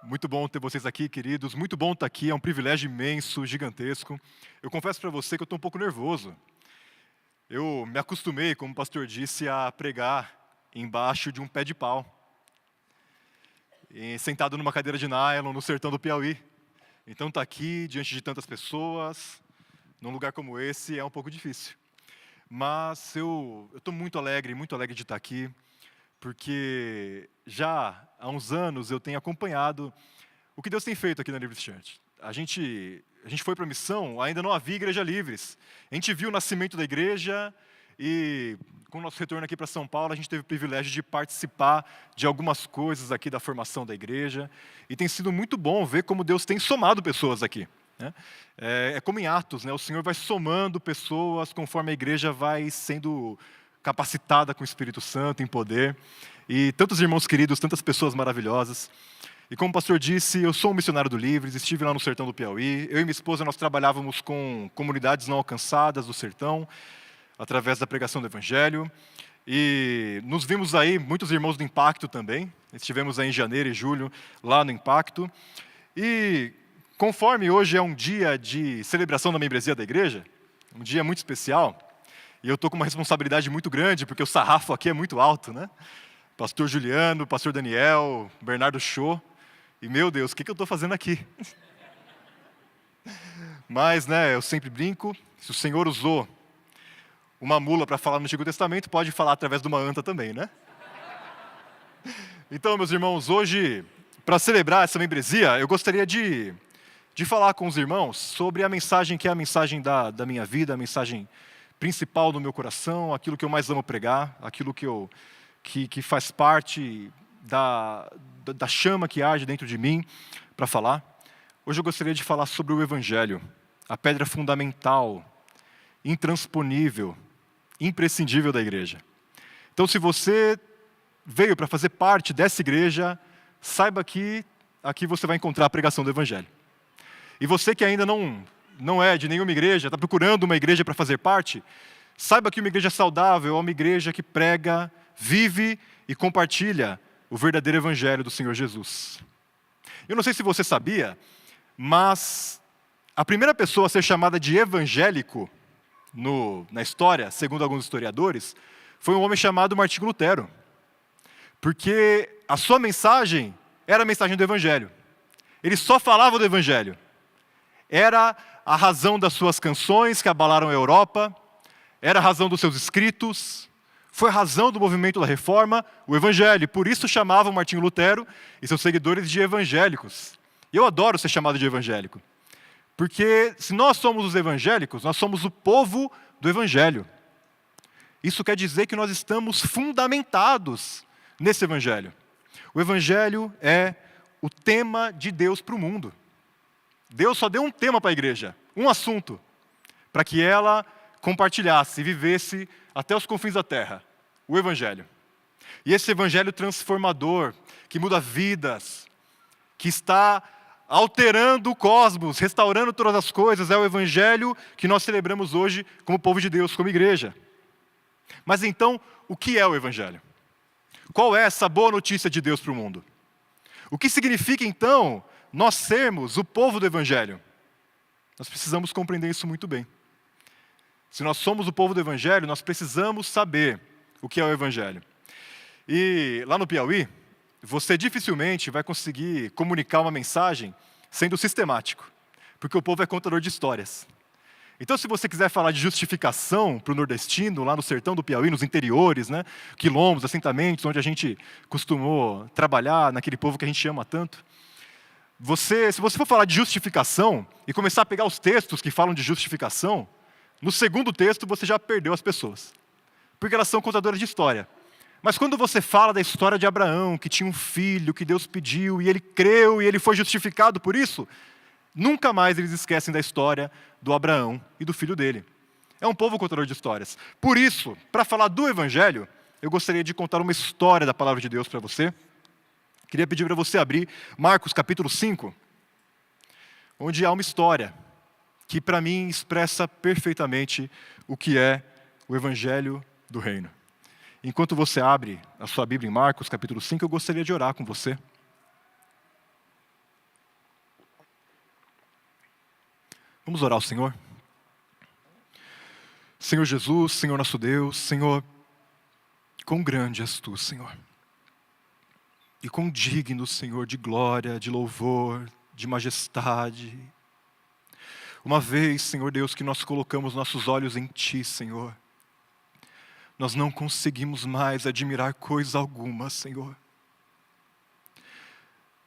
Muito bom ter vocês aqui, queridos. Muito bom estar aqui. É um privilégio imenso, gigantesco. Eu confesso para você que eu estou um pouco nervoso. Eu me acostumei, como o pastor disse, a pregar embaixo de um pé de pau, sentado numa cadeira de nylon no sertão do Piauí. Então, estar aqui diante de tantas pessoas, num lugar como esse, é um pouco difícil. Mas eu estou muito alegre de estar aqui, porque já há uns anos eu tenho acompanhado o que Deus tem feito aqui na Livres Church. A gente foi para a missão, ainda não havia Igreja Livres. A gente viu o nascimento da igreja e, com o nosso retorno aqui para São Paulo, a gente teve o privilégio de participar de algumas coisas aqui da formação da igreja. E tem sido muito bom ver como Deus tem somado pessoas aqui, né? É como em Atos, né? O Senhor vai somando pessoas conforme a igreja vai sendo capacitada com o Espírito Santo em poder. E tantos irmãos queridos, tantas pessoas maravilhosas. E como o pastor disse, eu sou um missionário do Livres, estive lá no sertão do Piauí. Eu e minha esposa, nós trabalhávamos com comunidades não alcançadas do sertão, através da pregação do Evangelho. E nos vimos aí, muitos irmãos do Impacto também. Estivemos aí em janeiro e julho, lá no Impacto. E conforme hoje é um dia de celebração da membresia da igreja, um dia muito especial, e eu estou com uma responsabilidade muito grande, porque o sarrafo aqui é muito alto, né? Pastor Juliano, pastor Daniel, Bernardo Show. E, meu Deus, o que eu estou fazendo aqui? Mas, né, eu sempre brinco, se o Senhor usou uma mula para falar no Antigo Testamento, pode falar através de uma anta também, né? Então, meus irmãos, hoje, para celebrar essa membresia, eu gostaria de falar com os irmãos sobre a mensagem que é a mensagem da minha vida, a mensagem principal do meu coração, aquilo que eu mais amo pregar, aquilo que faz parte da chama que arde dentro de mim para falar. Hoje eu gostaria de falar sobre o Evangelho, a pedra fundamental, intransponível, imprescindível da igreja. Então, se você veio para fazer parte dessa igreja, saiba que aqui você vai encontrar a pregação do Evangelho. E você que ainda não é de nenhuma igreja, está procurando uma igreja para fazer parte, saiba que uma igreja saudável é uma igreja que prega, vive e compartilha o verdadeiro Evangelho do Senhor Jesus. Eu não sei se você sabia, mas a primeira pessoa a ser chamada de evangélico na história, segundo alguns historiadores, foi um homem chamado Martinho Lutero. Porque a sua mensagem era a mensagem do Evangelho. Ele só falava do Evangelho. Era a razão das suas canções que abalaram a Europa, era a razão dos seus escritos, foi a razão do movimento da Reforma, o Evangelho. Por isso chamavam Martinho Lutero e seus seguidores de evangélicos. E eu adoro ser chamado de evangélico. Porque se nós somos os evangélicos, nós somos o povo do Evangelho. Isso quer dizer que nós estamos fundamentados nesse Evangelho. O Evangelho é o tema de Deus para o mundo. Deus só deu um tema para a igreja, um assunto, para que ela compartilhasse e vivesse até os confins da terra, o Evangelho. E esse Evangelho transformador, que muda vidas, que está alterando o cosmos, restaurando todas as coisas, é o Evangelho que nós celebramos hoje como povo de Deus, como igreja. Mas então, o que é o Evangelho? Qual é essa boa notícia de Deus para o mundo? O que significa então nós sermos o povo do Evangelho? Nós precisamos compreender isso muito bem. Se nós somos o povo do Evangelho, nós precisamos saber o que é o Evangelho. E lá no Piauí, você dificilmente vai conseguir comunicar uma mensagem sendo sistemático, porque o povo é contador de histórias. Então, se você quiser falar de justificação para o nordestino, lá no sertão do Piauí, nos interiores, né, quilombos, assentamentos, onde a gente costumou trabalhar, naquele povo que a gente ama tanto, se você for falar de justificação e começar a pegar os textos que falam de justificação, no segundo texto você já perdeu as pessoas, porque elas são contadoras de história. Mas quando você fala da história de Abraão, que tinha um filho, que Deus pediu, e ele creu, e ele foi justificado por isso, nunca mais eles esquecem da história do Abraão e do filho dele. É um povo contador de histórias. Por isso, para falar do Evangelho, eu gostaria de contar uma história da Palavra de Deus para você. Queria pedir para você abrir Marcos capítulo 5, onde há uma história que para mim expressa perfeitamente o que é o Evangelho do Reino. Enquanto você abre a sua Bíblia em Marcos capítulo 5, eu gostaria de orar com você. Vamos orar ao Senhor? Senhor Jesus, Senhor nosso Deus, Senhor, quão grande és Tu, Senhor. E quão digno, Senhor, de glória, de louvor, de majestade. Uma vez, Senhor Deus, que nós colocamos nossos olhos em Ti, Senhor, nós não conseguimos mais admirar coisa alguma, Senhor.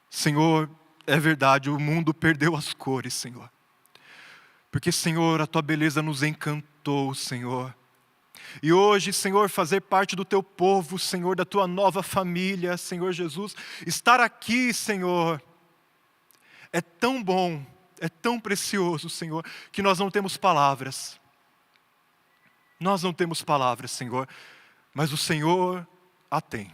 Senhor, é verdade, o mundo perdeu as cores, Senhor. Porque, Senhor, a Tua beleza nos encantou, Senhor. E hoje, Senhor, fazer parte do Teu povo, Senhor, da Tua nova família, Senhor Jesus, estar aqui, Senhor, é tão bom, é tão precioso, Senhor, que nós não temos palavras. Nós não temos palavras, Senhor, mas o Senhor a tem.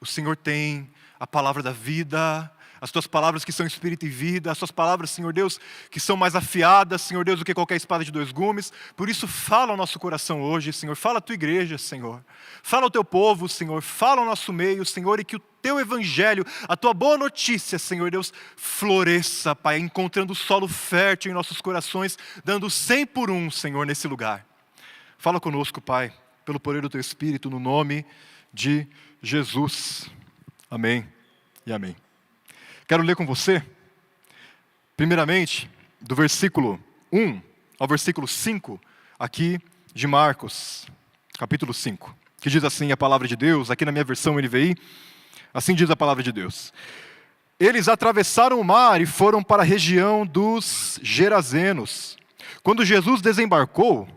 O Senhor tem a palavra da vida, as Tuas palavras que são espírito e vida, as Tuas palavras, Senhor Deus, que são mais afiadas, Senhor Deus, do que qualquer espada de 2 gumes. Por isso, fala ao nosso coração hoje, Senhor. Fala à Tua igreja, Senhor. Fala ao Teu povo, Senhor. Fala ao nosso meio, Senhor, e que o Teu evangelho, a Tua boa notícia, Senhor Deus, floresça, Pai, encontrando solo fértil em nossos corações, dando 100 por 1, Senhor, nesse lugar. Fala conosco, Pai, pelo poder do Teu Espírito, no nome de Jesus. Amém e amém. Quero ler com você, primeiramente, do versículo 1 ao versículo 5, aqui de Marcos, capítulo 5, que diz assim a palavra de Deus, aqui na minha versão NVI, assim diz a palavra de Deus. Eles atravessaram o mar e foram para a região dos Gerazenos. Quando Jesus desembarcou,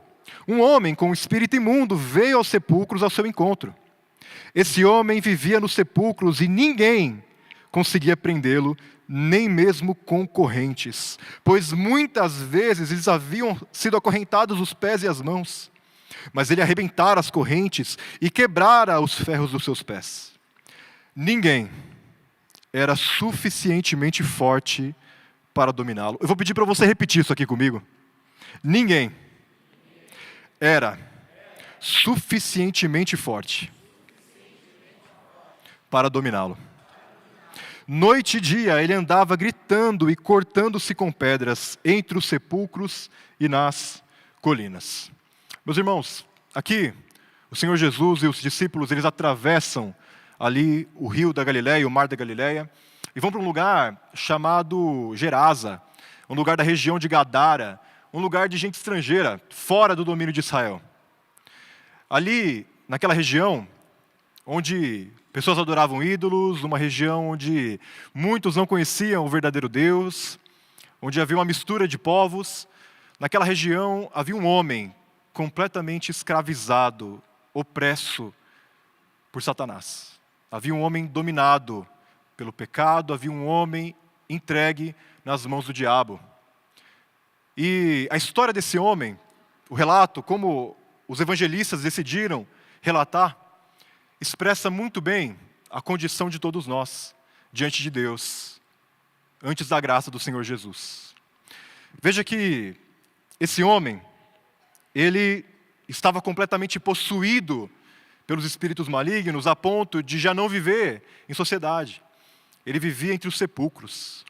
um homem com um espírito imundo veio aos sepulcros ao seu encontro. Esse homem vivia nos sepulcros e ninguém conseguia prendê-lo, nem mesmo com correntes, pois muitas vezes eles haviam sido acorrentados os pés e as mãos, mas ele arrebentara as correntes e quebrara os ferros dos seus pés. Ninguém era suficientemente forte para dominá-lo. Eu vou pedir para você repetir isso aqui comigo. Ninguém era suficientemente forte para dominá-lo. Noite e dia ele andava gritando e cortando-se com pedras entre os sepulcros e nas colinas. Meus irmãos, aqui o Senhor Jesus e os discípulos, eles atravessam ali o rio da Galileia, o mar da Galileia, e vão para um lugar chamado Gerasa, um lugar da região de Gadara, um lugar de gente estrangeira, fora do domínio de Israel. Ali, naquela região, onde pessoas adoravam ídolos, uma região onde muitos não conheciam o verdadeiro Deus, onde havia uma mistura de povos. Naquela região havia um homem completamente escravizado, opresso por Satanás. Havia um homem dominado pelo pecado, havia um homem entregue nas mãos do diabo. E a história desse homem, o relato, como os evangelistas decidiram relatar, expressa muito bem a condição de todos nós diante de Deus, antes da graça do Senhor Jesus. Veja que esse homem, ele estava completamente possuído pelos espíritos malignos, a ponto de já não viver em sociedade. Ele vivia entre os sepulcros.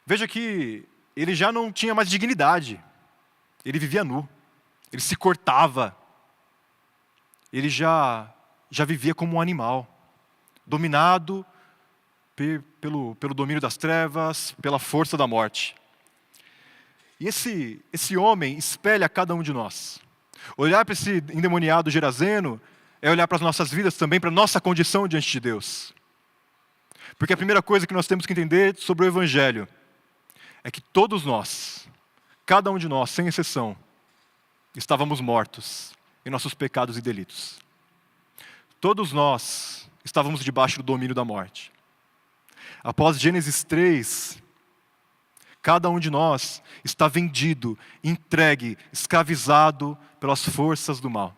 Veja que ele já não tinha mais dignidade. Ele vivia nu. Ele se cortava. Ele já vivia como um animal, dominado pelo domínio das trevas, pela força da morte. E esse homem espelha cada um de nós. Olhar para esse endemoniado gerazeno é olhar para as nossas vidas também, para a nossa condição diante de Deus. Porque a primeira coisa que nós temos que entender sobre o Evangelho é que todos nós, cada um de nós, sem exceção, estávamos mortos em nossos pecados e delitos. Todos nós estávamos debaixo do domínio da morte. Após Gênesis 3, cada um de nós está vendido, entregue, escravizado pelas forças do mal.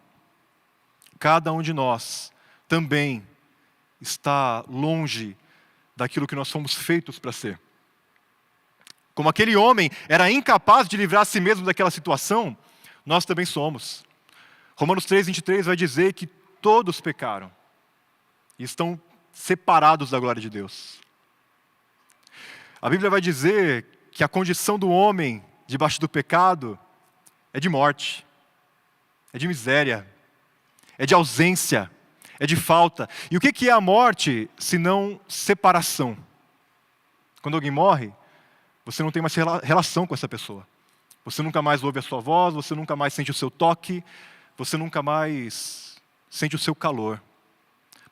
Cada um de nós também está longe daquilo que nós fomos feitos para ser. Como aquele homem era incapaz de livrar a si mesmo daquela situação, nós também somos. Romanos 3:23 vai dizer que todos pecaram e estão separados da glória de Deus. A Bíblia vai dizer que a condição do homem debaixo do pecado é de morte, é de miséria, é de ausência, é de falta. E o que é a morte senão separação? Quando alguém morre, você não tem mais relação com essa pessoa. Você nunca mais ouve a sua voz, você nunca mais sente o seu toque, você nunca mais sente o seu calor.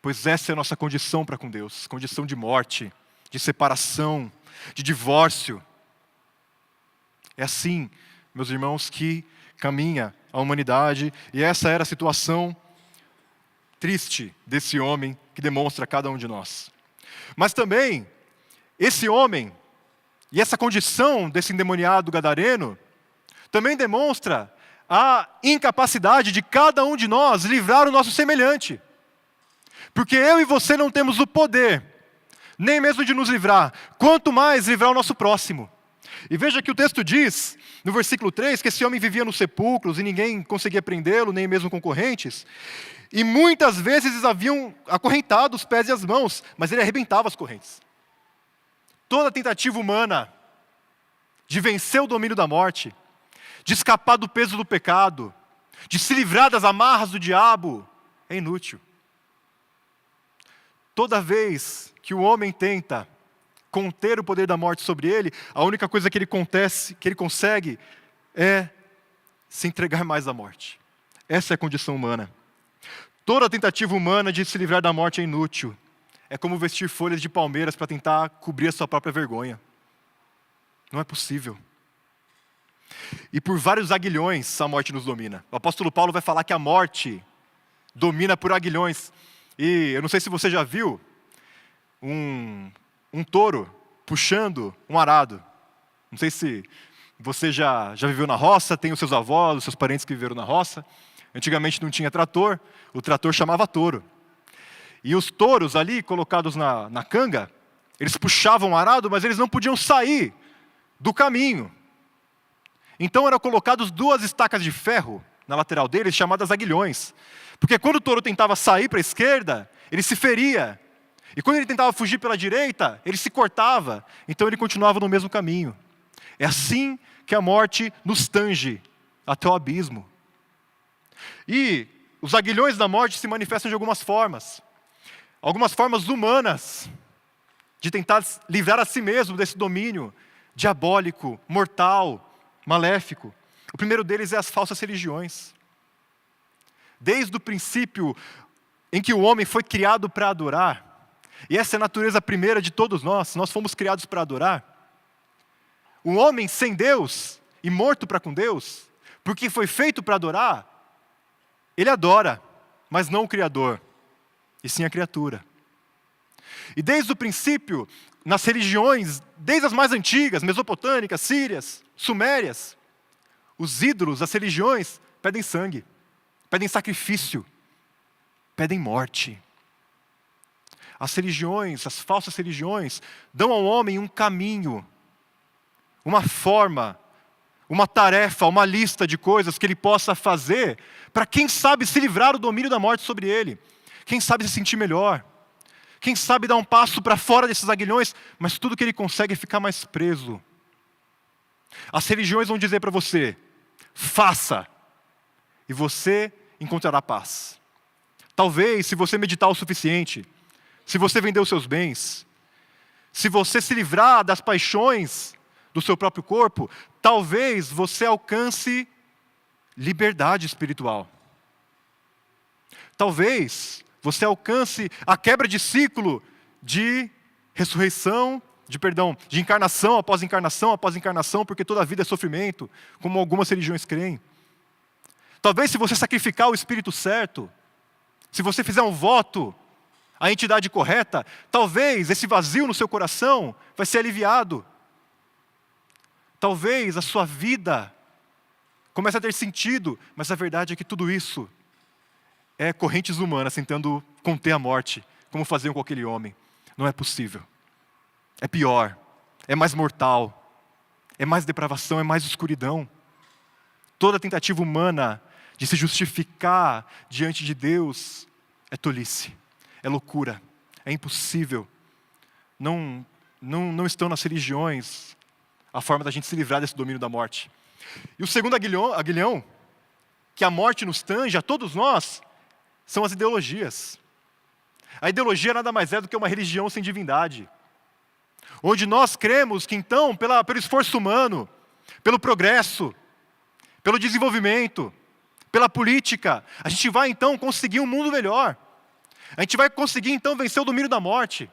Pois essa é a nossa condição para com Deus, condição de morte, de separação, de divórcio. É assim, meus irmãos, que caminha a humanidade, e essa era a situação triste desse homem que demonstra a cada um de nós. Mas também, esse homem, e essa condição desse endemoniado gadareno, também demonstra a incapacidade de cada um de nós livrar o nosso semelhante. Porque eu e você não temos o poder, nem mesmo de nos livrar, quanto mais livrar o nosso próximo. E veja que o texto diz, no versículo 3, que esse homem vivia nos sepulcros e ninguém conseguia prendê-lo, nem mesmo com correntes. E muitas vezes eles haviam acorrentado os pés e as mãos, mas ele arrebentava as correntes. Toda tentativa humana de vencer o domínio da morte, de escapar do peso do pecado, de se livrar das amarras do diabo, é inútil. Toda vez que o homem tenta conter o poder da morte sobre ele, a única coisa que ele consegue é se entregar mais à morte. Essa é a condição humana. Toda tentativa humana de se livrar da morte é inútil. É como vestir folhas de palmeiras para tentar cobrir a sua própria vergonha. Não é possível. E por vários aguilhões a morte nos domina. O apóstolo Paulo vai falar que a morte domina por aguilhões. E eu não sei se você já viu um touro puxando um arado. Não sei se você já viveu na roça, tem os seus avós, os seus parentes que viveram na roça. Antigamente não tinha trator, o trator chamava touro. E os touros ali, colocados na canga, eles puxavam o arado, mas eles não podiam sair do caminho. Então eram colocadas 2 estacas de ferro na lateral deles, chamadas aguilhões. Porque quando o touro tentava sair para a esquerda, ele se feria. E quando ele tentava fugir pela direita, ele se cortava. Então ele continuava no mesmo caminho. É assim que a morte nos tange até o abismo. E os aguilhões da morte se manifestam de algumas formas. Algumas formas humanas de tentar livrar a si mesmo desse domínio diabólico, mortal, maléfico. O primeiro deles é as falsas religiões. Desde o princípio em que o homem foi criado para adorar, e essa é a natureza primeira de todos nós fomos criados para adorar. O homem sem Deus e morto para com Deus, porque foi feito para adorar, ele adora, mas não o Criador, e sim a criatura. E desde o princípio, nas religiões, desde as mais antigas, mesopotâmicas, sírias, sumérias, os ídolos, as religiões, pedem sangue, pedem sacrifício, pedem morte. As religiões, as falsas religiões, dão ao homem um caminho, uma forma, uma tarefa, uma lista de coisas que ele possa fazer para, quem sabe, se livrar do domínio da morte sobre ele. Quem sabe se sentir melhor. Quem sabe dar um passo para fora desses aguilhões, mas tudo que ele consegue é ficar mais preso. As religiões vão dizer para você, faça, e você encontrará paz. Talvez, se você meditar o suficiente, se você vender os seus bens, se você se livrar das paixões do seu próprio corpo, talvez você alcance liberdade espiritual. Talvez você alcance a quebra de ciclo de ressurreição, de encarnação após encarnação, porque toda a vida é sofrimento, como algumas religiões creem. Talvez se você sacrificar o espírito certo, se você fizer um voto à entidade correta, talvez esse vazio no seu coração vai ser aliviado. Talvez a sua vida comece a ter sentido, mas a verdade é que tudo isso é correntes humanas tentando conter a morte, como faziam com aquele homem. Não é possível. É pior, é mais mortal, é mais depravação, é mais escuridão. Toda tentativa humana de se justificar diante de Deus é tolice, é loucura, é impossível. Não estão nas religiões a forma da gente se livrar desse domínio da morte. E o segundo aguilhão, que a morte nos tange, a todos nós, são as ideologias. A ideologia nada mais é do que uma religião sem divindade. Onde nós cremos que então, pelo esforço humano, pelo progresso, pelo desenvolvimento, pela política, a gente vai então conseguir um mundo melhor. A gente vai conseguir então vencer o domínio da morte.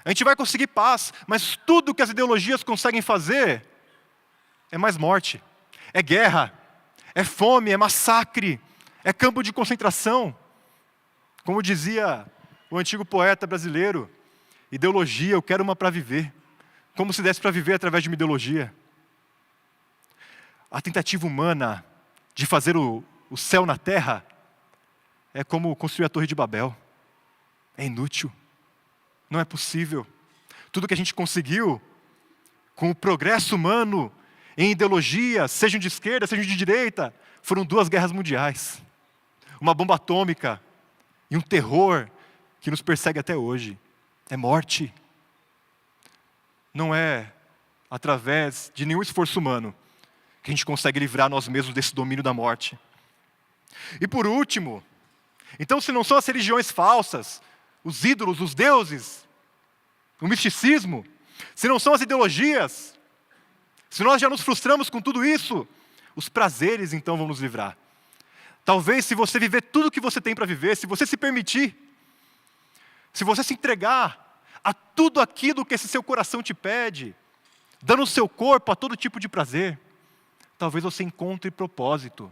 A gente vai conseguir paz, mas tudo que as ideologias conseguem fazer é mais morte, é guerra, é fome, é massacre, é campo de concentração. Como dizia o antigo poeta brasileiro, ideologia, eu quero uma para viver. Como se desse para viver através de uma ideologia. A tentativa humana de fazer o céu na terra é como construir a Torre de Babel. É inútil. Não é possível. Tudo que a gente conseguiu com o progresso humano em ideologias, sejam de esquerda, sejam de direita, foram 2 guerras mundiais. Uma bomba atômica e um terror que nos persegue até hoje. É morte. Não é através de nenhum esforço humano que a gente consegue livrar nós mesmos desse domínio da morte. E por último, então se não são as religiões falsas, os ídolos, os deuses, o misticismo, se não são as ideologias, se nós já nos frustramos com tudo isso, os prazeres então vão nos livrar. Talvez se você viver tudo o que você tem para viver, se você se permitir, se você se entregar a tudo aquilo que esse seu coração te pede, dando o seu corpo a todo tipo de prazer, talvez você encontre propósito.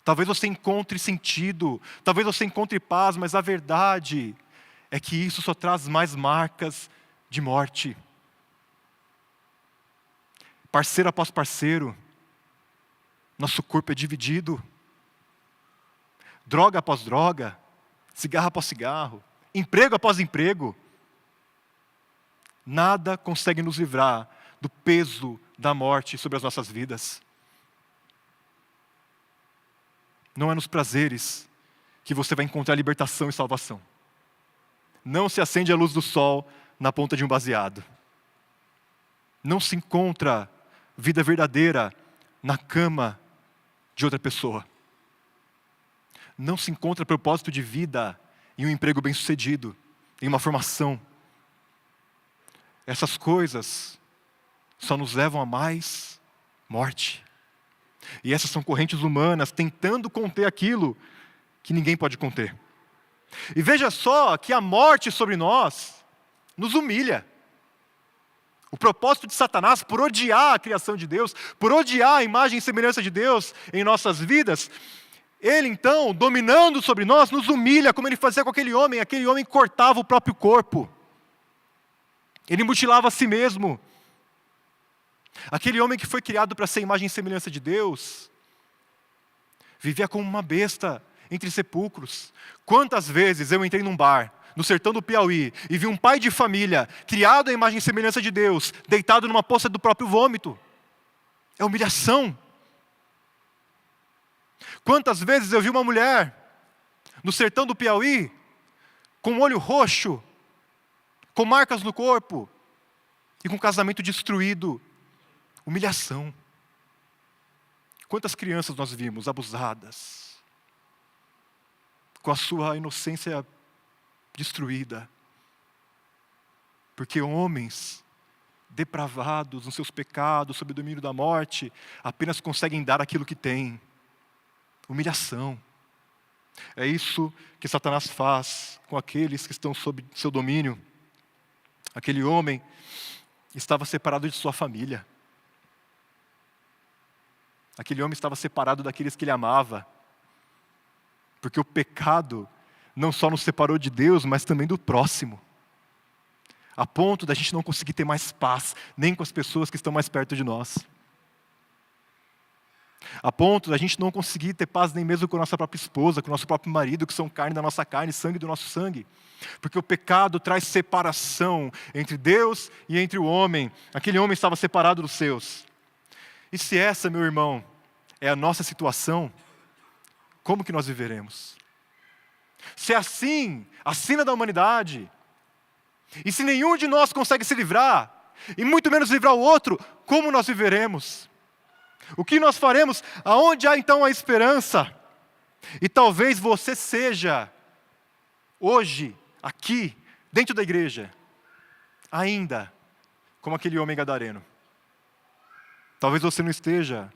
Talvez você encontre sentido, talvez você encontre paz, mas a verdade é que isso só traz mais marcas de morte. Parceiro após parceiro, nosso corpo é dividido. Droga após droga, cigarro após cigarro, emprego após emprego. Nada consegue nos livrar do peso da morte sobre as nossas vidas. Não é nos prazeres que você vai encontrar libertação e salvação. Não se acende a luz do sol na ponta de um baseado. Não se encontra vida verdadeira na cama de outra pessoa. Não se encontra propósito de vida em um emprego bem-sucedido, em uma formação. Essas coisas só nos levam a mais morte. E essas são correntes humanas tentando conter aquilo que ninguém pode conter. E veja só que a morte sobre nós nos humilha. O propósito de Satanás, por odiar a criação de Deus, por odiar a imagem e semelhança de Deus em nossas vidas, ele então, dominando sobre nós, nos humilha, como ele fazia com aquele homem cortava o próprio corpo. Ele mutilava a si mesmo. Aquele homem que foi criado para ser imagem e semelhança de Deus, vivia como uma besta entre sepulcros. Quantas vezes eu entrei num bar, no sertão do Piauí, e vi um pai de família, criado à imagem e semelhança de Deus, deitado numa poça do próprio vômito. É humilhação. Quantas vezes eu vi uma mulher, no sertão do Piauí, com um olho roxo, com marcas no corpo, e com o casamento destruído. Humilhação. Quantas crianças nós vimos abusadas, com a sua inocência destruída, porque homens depravados nos seus pecados, sob o domínio da morte, apenas conseguem dar aquilo que têm. Humilhação. É isso que Satanás faz com aqueles que estão sob seu domínio. Aquele homem estava separado de sua família. Aquele homem estava separado daqueles que ele amava. Porque o pecado não só nos separou de Deus, mas também do próximo. A ponto da gente não conseguir ter mais paz, nem com as pessoas que estão mais perto de nós. A ponto da gente não conseguir ter paz nem mesmo com a nossa própria esposa, com o nosso próprio marido, que são carne da nossa carne, sangue do nosso sangue. Porque o pecado traz separação entre Deus e entre o homem. Aquele homem estava separado dos seus. E se essa, meu irmão, é a nossa situação, como que nós viveremos? Se é assim, a sina da humanidade, e se nenhum de nós consegue se livrar, e muito menos livrar o outro, como nós viveremos? O que nós faremos? Aonde há então a esperança? E talvez você seja, hoje, aqui, dentro da igreja, ainda como aquele homem gadareno. Talvez você não esteja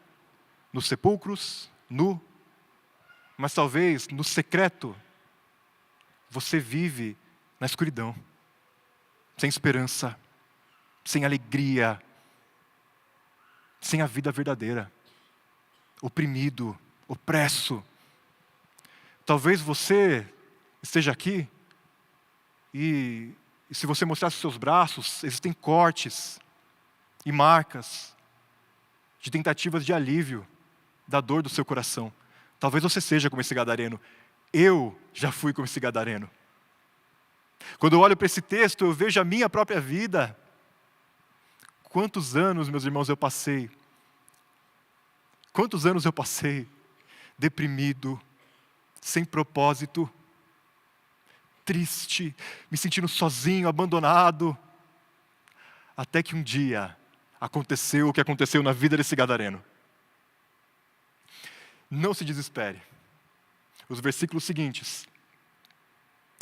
nos sepulcros, nu, mas talvez no secreto, você vive na escuridão, sem esperança, sem alegria, sem a vida verdadeira, oprimido, opresso. Talvez você esteja aqui e se você mostrar os seus braços, existem cortes e marcas de tentativas de alívio da dor do seu coração. Talvez você seja como esse gadareno. Eu já fui como esse gadareno. Quando eu olho para esse texto, eu vejo a minha própria vida. Quantos anos, meus irmãos, eu passei? Quantos anos eu passei deprimido, sem propósito, triste, me sentindo sozinho, abandonado, até que um dia aconteceu o que aconteceu na vida desse gadareno. Não se desespere. Os versículos seguintes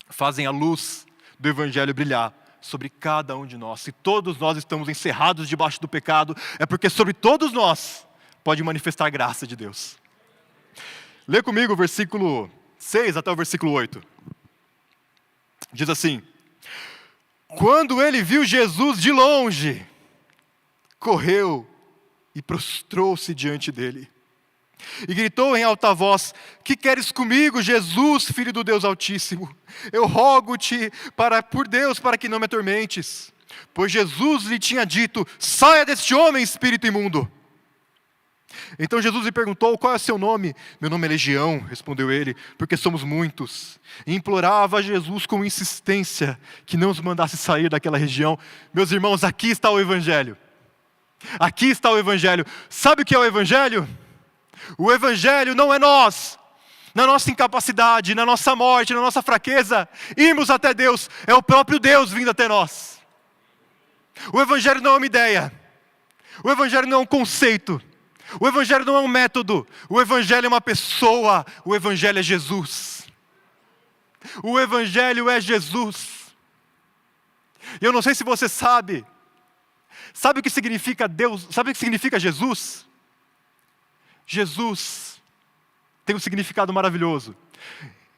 fazem a luz do Evangelho brilhar sobre cada um de nós. Se todos nós estamos encerrados debaixo do pecado, é porque sobre todos nós pode manifestar a graça de Deus. Lê comigo o versículo 6 até o versículo 8. Diz assim: quando ele viu Jesus de longe, correu e prostrou-se diante dele. E gritou em alta voz: que queres comigo, Jesus, Filho do Deus Altíssimo? Eu rogo-te por Deus para que não me atormentes. Pois Jesus lhe tinha dito: saia deste homem, espírito imundo. Então Jesus lhe perguntou: qual é o seu nome? Meu nome é Legião, respondeu ele, porque somos muitos. E implorava a Jesus com insistência que não os mandasse sair daquela região. Meus irmãos, aqui está o Evangelho. Aqui está o Evangelho. Sabe o que é o Evangelho? O Evangelho não é nós, na nossa incapacidade, na nossa morte, na nossa fraqueza, irmos até Deus. É o próprio Deus vindo até nós. O Evangelho não é uma ideia. O Evangelho não é um conceito. O Evangelho não é um método. O Evangelho é uma pessoa. O Evangelho é Jesus. O Evangelho é Jesus. E eu não sei se você sabe. Sabe o que significa Deus? Sabe o que significa Jesus? Jesus tem um significado maravilhoso.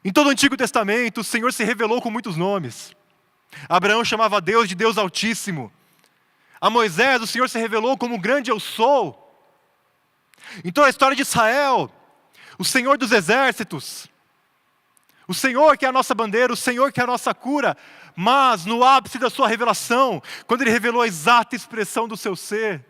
Em todo o Antigo Testamento, o Senhor se revelou com muitos nomes. Abraão chamava Deus de Deus Altíssimo. A Moisés, o Senhor se revelou como o grande eu sou. Então a história de Israel, o Senhor dos exércitos, o Senhor que é a nossa bandeira, o Senhor que é a nossa cura, mas no ápice da sua revelação, quando Ele revelou a exata expressão do seu ser,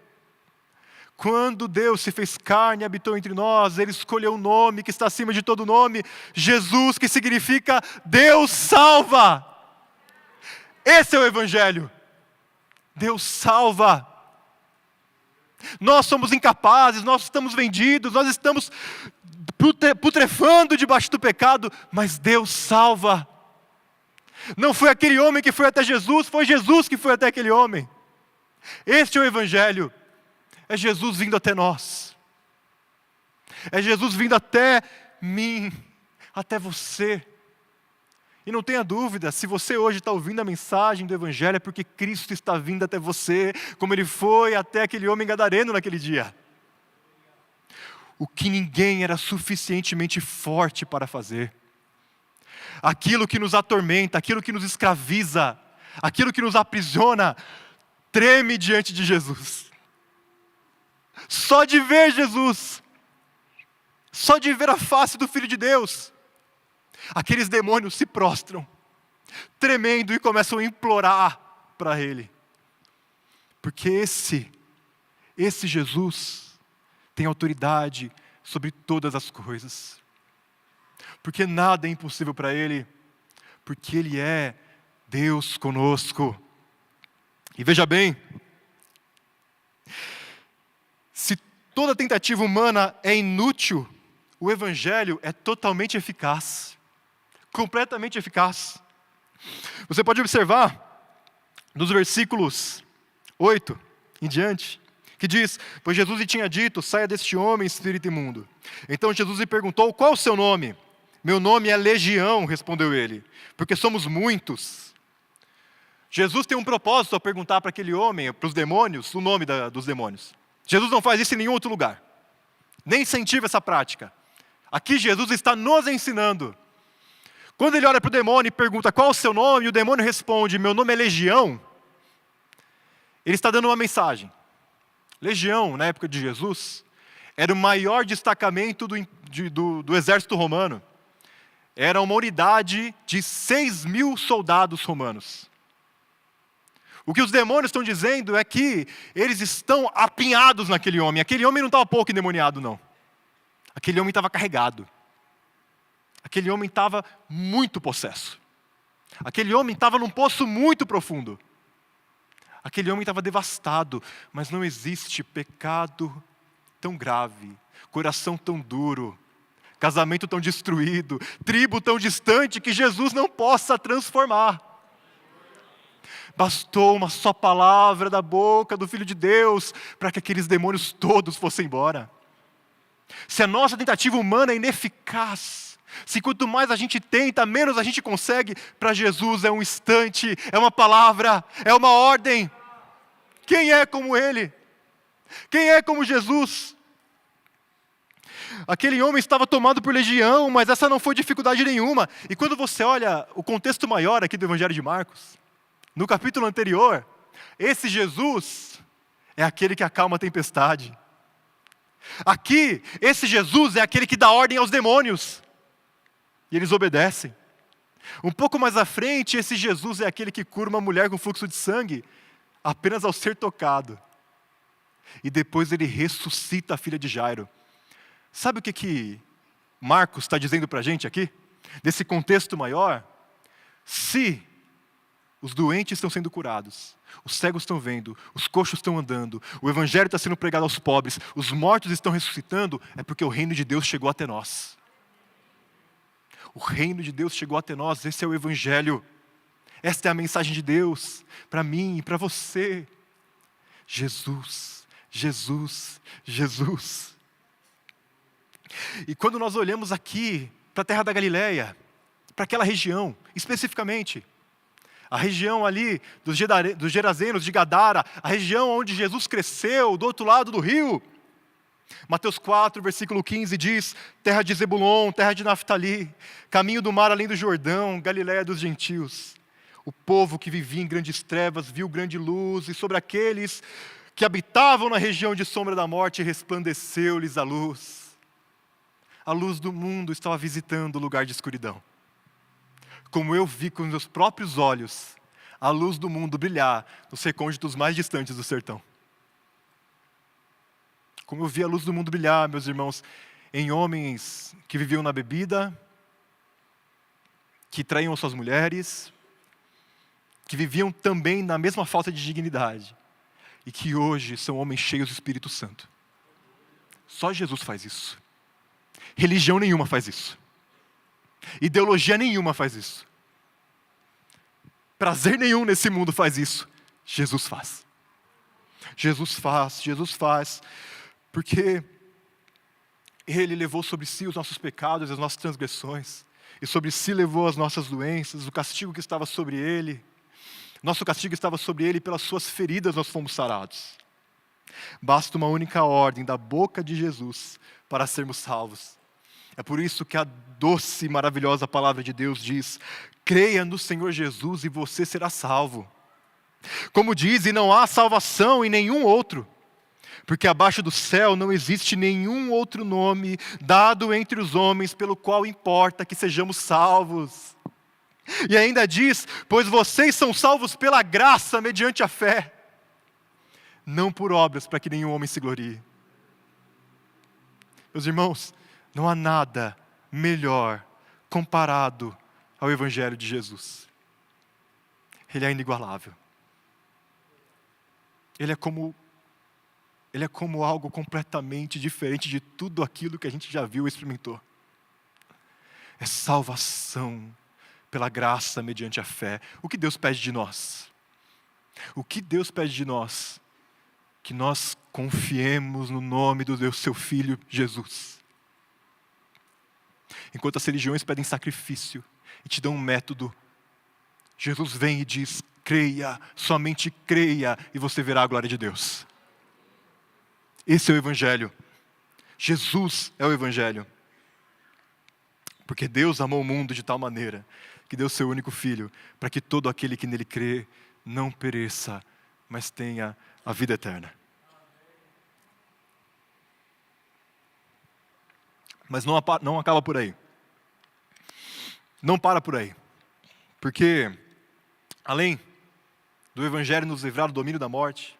quando Deus se fez carne e habitou entre nós, Ele escolheu um nome que está acima de todo nome, Jesus, que significa Deus salva. Esse é o Evangelho. Deus salva. Nós somos incapazes, nós estamos vendidos, nós estamos putrefando debaixo do pecado, mas Deus salva. Não foi aquele homem que foi até Jesus, foi Jesus que foi até aquele homem. Este é o Evangelho. É Jesus vindo até nós. É Jesus vindo até mim, até você. E não tenha dúvida, se você hoje está ouvindo a mensagem do Evangelho, é porque Cristo está vindo até você, como Ele foi até aquele homem gadareno naquele dia. O que ninguém era suficientemente forte para fazer. Aquilo que nos atormenta, aquilo que nos escraviza, aquilo que nos aprisiona, treme diante de Jesus. Só de ver Jesus, só de ver a face do Filho de Deus, aqueles demônios se prostram, tremendo, e começam a implorar para Ele. Porque esse Jesus tem autoridade sobre todas as coisas. Porque nada é impossível para Ele, porque Ele é Deus conosco. E veja bem, se toda tentativa humana é inútil, o Evangelho é totalmente eficaz. Completamente eficaz. Você pode observar nos versículos 8 em diante, que diz: pois Jesus lhe tinha dito, saia deste homem, espírito imundo. Então Jesus lhe perguntou, qual o seu nome? Meu nome é Legião, respondeu ele, porque somos muitos. Jesus tem um propósito ao perguntar para aquele homem, para os demônios, o nome dos demônios. Jesus não faz isso em nenhum outro lugar, nem incentiva essa prática. Aqui Jesus está nos ensinando. Quando ele olha para o demônio e pergunta qual o seu nome, e o demônio responde, meu nome é Legião, ele está dando uma mensagem. Legião, na época de Jesus, era o maior destacamento do exército romano. Era uma unidade de 6.000 soldados romanos. O que os demônios estão dizendo é que eles estão apinhados naquele homem. Aquele homem não estava pouco endemoniado, não. Aquele homem estava carregado. Aquele homem estava muito possesso. Aquele homem estava num poço muito profundo. Aquele homem estava devastado, mas não existe pecado tão grave, coração tão duro, casamento tão destruído, tribo tão distante que Jesus não possa transformar. Bastou uma só palavra da boca do Filho de Deus para que aqueles demônios todos fossem embora. Se a nossa tentativa humana é ineficaz, se quanto mais a gente tenta, menos a gente consegue, para Jesus é um instante, é uma palavra, é uma ordem. Quem é como Ele? Quem é como Jesus? Aquele homem estava tomado por legião, mas essa não foi dificuldade nenhuma. E quando você olha o contexto maior aqui do Evangelho de Marcos, no capítulo anterior, esse Jesus é aquele que acalma a tempestade. Aqui, esse Jesus é aquele que dá ordem aos demônios. E eles obedecem. Um pouco mais à frente, esse Jesus é aquele que cura uma mulher com fluxo de sangue, apenas ao ser tocado. E depois ele ressuscita a filha de Jairo. Sabe o que Marcos está dizendo para a gente aqui? Desse contexto maior? Se os doentes estão sendo curados, os cegos estão vendo, os coxos estão andando, o evangelho está sendo pregado aos pobres, os mortos estão ressuscitando, é porque o reino de Deus chegou até nós. O reino de Deus chegou até nós, esse é o evangelho. Esta é a mensagem de Deus para mim e para você. Jesus, Jesus, Jesus. E quando nós olhamos aqui para a terra da Galileia, para aquela região, especificamente, a região ali dos Gerazenos, de Gadara, a região onde Jesus cresceu, do outro lado do rio. Mateus 4, versículo 15 diz, terra de Zebulon, terra de Naftali, caminho do mar além do Jordão, Galileia dos gentios. O povo que vivia em grandes trevas viu grande luz, e sobre aqueles que habitavam na região de sombra da morte resplandeceu-lhes a luz. A luz do mundo estava visitando o lugar de escuridão. Como eu vi com os meus próprios olhos a luz do mundo brilhar nos recônditos mais distantes do sertão. Como eu vi a luz do mundo brilhar, meus irmãos, em homens que viviam na bebida, que traíam suas mulheres, que viviam também na mesma falta de dignidade, e que hoje são homens cheios do Espírito Santo. Só Jesus faz isso. Religião nenhuma faz isso. Ideologia nenhuma faz isso. Prazer nenhum nesse mundo faz isso. Jesus faz. Jesus faz, Jesus faz. Porque Ele levou sobre si os nossos pecados e as nossas transgressões. E sobre si levou as nossas doenças, o castigo que estava sobre Ele. Nosso castigo estava sobre Ele, e pelas suas feridas nós fomos sarados. Basta uma única ordem da boca de Jesus para sermos salvos. É por isso que a doce e maravilhosa palavra de Deus diz, creia no Senhor Jesus e você será salvo. Como diz, e não há salvação em nenhum outro, porque abaixo do céu não existe nenhum outro nome dado entre os homens pelo qual importa que sejamos salvos. E ainda diz, pois vocês são salvos pela graça mediante a fé, não por obras para que nenhum homem se glorie. Meus irmãos, não há nada melhor comparado ao Evangelho de Jesus. Ele é inigualável. Ele é como algo completamente diferente de tudo aquilo que a gente já viu e experimentou. É salvação pela graça mediante a fé. O que Deus pede de nós? O que Deus pede de nós? Que nós confiemos no nome do Deus, seu Filho, Jesus. Enquanto as religiões pedem sacrifício e te dão um método, Jesus vem e diz, creia, somente creia, e você verá a glória de Deus. Esse é o Evangelho. Jesus é o Evangelho. Porque Deus amou o mundo de tal maneira que deu seu único Filho, para que todo aquele que nele crê não pereça, mas tenha a vida eterna. Mas não acaba por aí. Não para por aí. Porque, além do Evangelho nos livrar do domínio da morte,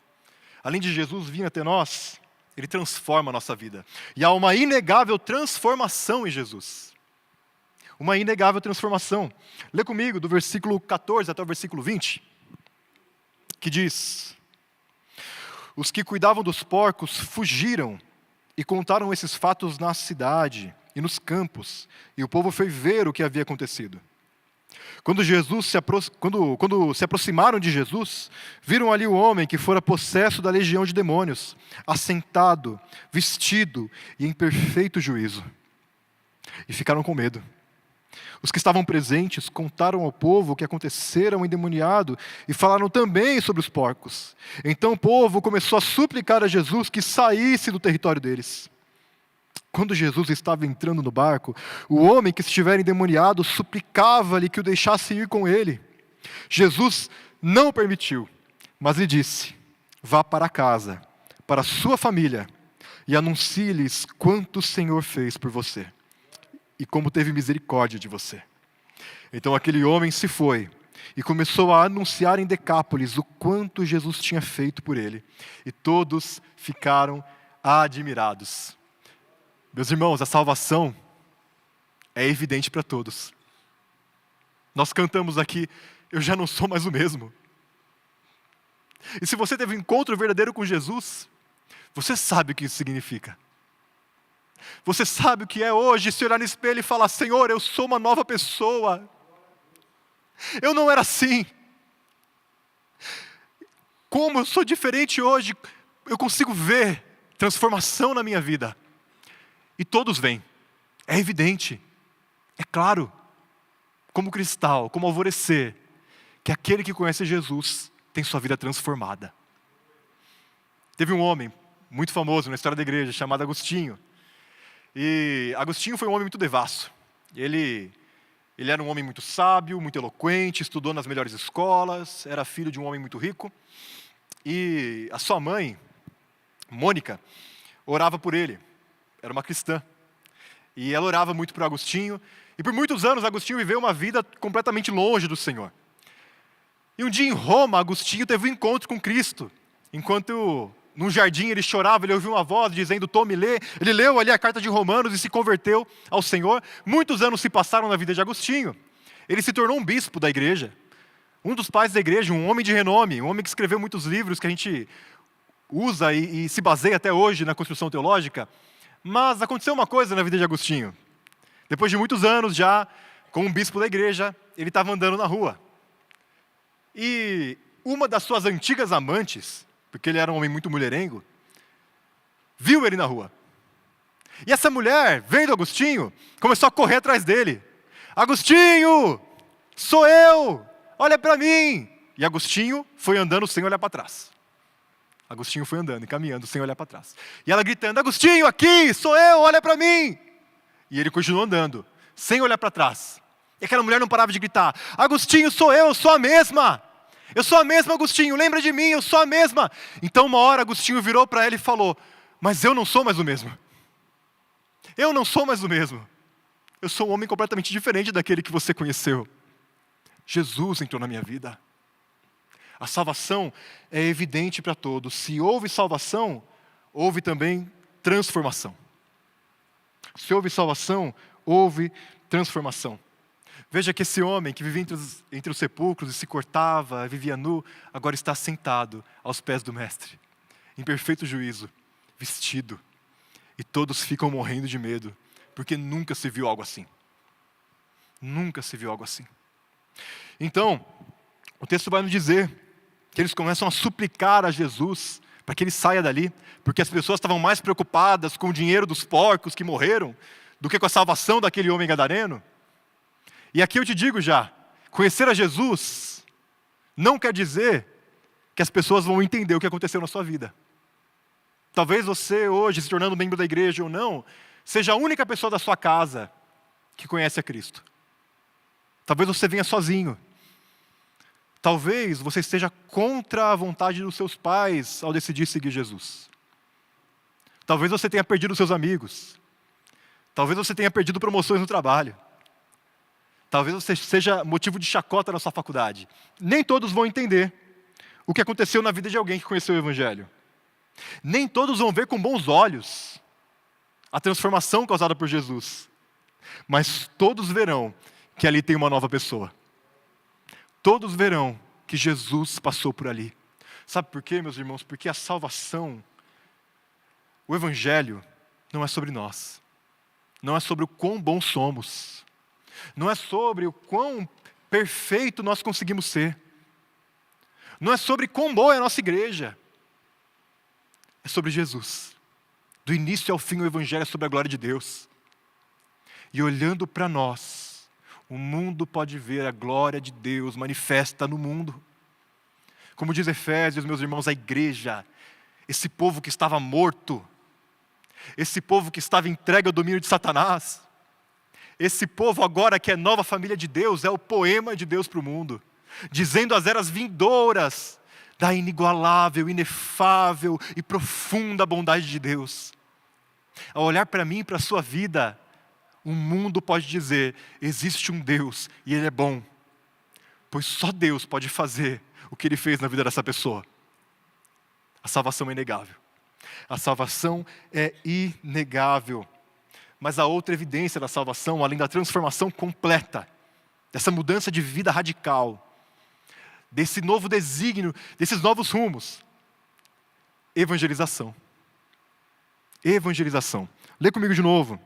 além de Jesus vir até nós, Ele transforma a nossa vida. E há uma inegável transformação em Jesus. Uma inegável transformação. Lê comigo do versículo 14 até o versículo 20, que diz: os que cuidavam dos porcos fugiram e contaram esses fatos na cidade e nos campos, e o povo foi ver o que havia acontecido. Quando se aproximaram de Jesus, viram ali o homem que fora possesso da legião de demônios, assentado, vestido e em perfeito juízo. E ficaram com medo. Os que estavam presentes contaram ao povo o que acontecera ao endemoniado e falaram também sobre os porcos. Então o povo começou a suplicar a Jesus que saísse do território deles. Quando Jesus estava entrando no barco, o homem que estivera endemoniado suplicava-lhe que o deixasse ir com ele. Jesus não o permitiu, mas lhe disse: vá para casa, para a sua família, e anuncie-lhes quanto o Senhor fez por você, e como teve misericórdia de você. Então aquele homem se foi, e começou a anunciar em Decápolis o quanto Jesus tinha feito por ele, e todos ficaram admirados. Meus irmãos, a salvação é evidente para todos. Nós cantamos aqui, eu já não sou mais o mesmo. E se você teve um encontro verdadeiro com Jesus, você sabe o que isso significa. Você sabe o que é hoje se olhar no espelho e falar: Senhor, eu sou uma nova pessoa. Eu não era assim. Como eu sou diferente hoje, eu consigo ver transformação na minha vida. E todos veem, é evidente, é claro, como cristal, como alvorecer, que aquele que conhece Jesus tem sua vida transformada. Teve um homem muito famoso na história da igreja, chamado Agostinho. E Agostinho foi um homem muito devasso. Ele era um homem muito sábio, muito eloquente, estudou nas melhores escolas, era filho de um homem muito rico. E a sua mãe, Mônica, orava por ele. Era uma cristã. E ela orava muito por Agostinho. E por muitos anos, Agostinho viveu uma vida completamente longe do Senhor. E um dia em Roma, Agostinho teve um encontro com Cristo. Enquanto num jardim ele chorava, ele ouviu uma voz dizendo: tome, lê. Ele leu ali a carta de Romanos e se converteu ao Senhor. Muitos anos se passaram na vida de Agostinho. Ele se tornou um bispo da igreja. Um dos pais da igreja, um homem de renome, um homem que escreveu muitos livros que a gente usa e se baseia até hoje na construção teológica. Mas aconteceu uma coisa na vida de Agostinho. Depois de muitos anos já, como um bispo da igreja, ele estava andando na rua. E uma das suas antigas amantes, porque ele era um homem muito mulherengo, viu ele na rua. E essa mulher, vendo Agostinho, começou a correr atrás dele. Agostinho, sou eu, olha para mim. E Agostinho foi andando sem olhar para trás. Agostinho foi andando e caminhando sem olhar para trás. E ela gritando: Agostinho, aqui, sou eu, olha para mim. E ele continuou andando, sem olhar para trás. E aquela mulher não parava de gritar: Agostinho, sou eu sou a mesma. Eu sou a mesma, Agostinho, lembra de mim, eu sou a mesma. Então uma hora Agostinho virou para ela e falou: mas eu não sou mais o mesmo. Eu não sou mais o mesmo. Eu sou um homem completamente diferente daquele que você conheceu. Jesus entrou na minha vida. A salvação é evidente para todos. Se houve salvação, houve também transformação. Se houve salvação, houve transformação. Veja que esse homem que vivia entre os sepulcros e se cortava, vivia nu, agora está sentado aos pés do Mestre, em perfeito juízo, vestido. E todos ficam morrendo de medo, porque nunca se viu algo assim. Nunca se viu algo assim. Então, o texto vai nos dizer que eles começam a suplicar a Jesus para que ele saia dali, porque as pessoas estavam mais preocupadas com o dinheiro dos porcos que morreram do que com a salvação daquele homem gadareno. E aqui eu te digo já, conhecer a Jesus não quer dizer que as pessoas vão entender o que aconteceu na sua vida. Talvez você hoje, se tornando membro da igreja ou não, seja a única pessoa da sua casa que conhece a Cristo. Talvez você venha sozinho. Talvez você esteja contra a vontade dos seus pais ao decidir seguir Jesus. Talvez você tenha perdido seus amigos. Talvez você tenha perdido promoções no trabalho. Talvez você seja motivo de chacota na sua faculdade. Nem todos vão entender o que aconteceu na vida de alguém que conheceu o Evangelho. Nem todos vão ver com bons olhos a transformação causada por Jesus. Mas todos verão que ali tem uma nova pessoa. Todos verão que Jesus passou por ali. Sabe por quê, meus irmãos? Porque a salvação, o Evangelho, não é sobre nós. Não é sobre o quão bons somos. Não é sobre o quão perfeito nós conseguimos ser. Não é sobre quão boa é a nossa igreja. É sobre Jesus. Do início ao fim, o Evangelho é sobre a glória de Deus. E olhando para nós, o mundo pode ver a glória de Deus manifesta no mundo. Como diz Efésios, meus irmãos, a igreja, esse povo que estava morto, esse povo que estava entregue ao domínio de Satanás, esse povo agora que é nova família de Deus, é o poema de Deus para o mundo, dizendo as eras vindouras da inigualável, inefável e profunda bondade de Deus. Ao olhar para mim e para a sua vida, o mundo pode dizer, existe um Deus e Ele é bom, pois só Deus pode fazer o que Ele fez na vida dessa pessoa. A salvação é inegável. A salvação é inegável. Mas a outra evidência da salvação, além da transformação completa, dessa mudança de vida radical, desse novo desígnio, desses novos rumos, evangelização. Evangelização. Lê comigo de novo,